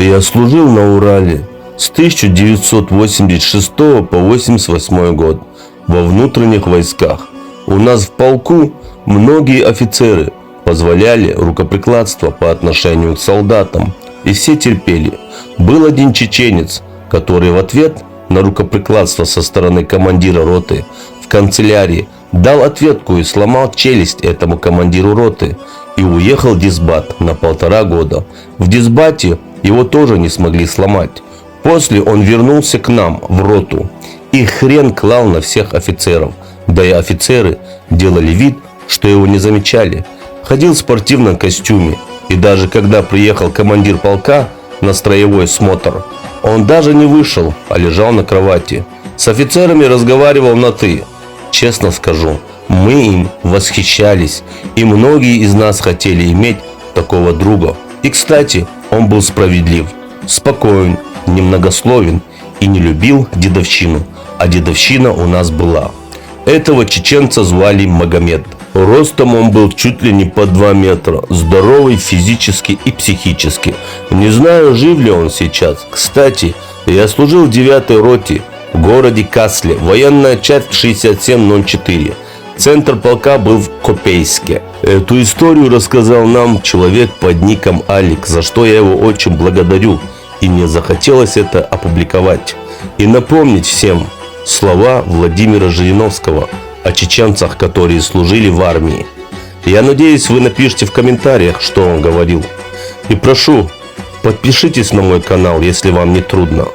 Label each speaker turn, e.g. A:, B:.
A: Я служил на Урале с 1986 по 1988 год во внутренних войсках. У нас в полку многие офицеры позволяли рукоприкладство по отношению к солдатам, и все терпели. Был один чеченец, который в ответ на рукоприкладство со стороны командира роты в канцелярии дал ответку и сломал челюсть этому командиру роты и уехал в дисбат на 1,5 года. В дисбате его тоже не смогли сломать. После он вернулся к нам в роту и хрен клал на всех офицеров. Да и офицеры делали вид, что его не замечали. Ходил в спортивном костюме, и даже когда приехал командир полка на строевой смотр, он даже не вышел, а лежал на кровати. С офицерами разговаривал на «ты». Честно скажу, мы им восхищались, и многие из нас хотели иметь такого друга. И, кстати, он был справедлив, спокоен, немногословен и не любил дедовщину. А дедовщина у нас была. Этого чеченца звали Магомед. Ростом он был чуть ли не по 2 метра, здоровый физически и психически. Не знаю, жив ли он сейчас. Кстати, я служил в 9-й роте в городе Касле, военная часть 6704. Центр полка был в Копейске. Эту историю рассказал нам человек под ником Алик, за что я его очень благодарю. И мне захотелось это опубликовать. И напомнить всем слова Владимира Жириновского о чеченцах, которые служили в армии. Я надеюсь, вы напишите в комментариях, что он говорил. И прошу, подпишитесь на мой канал, если вам не трудно.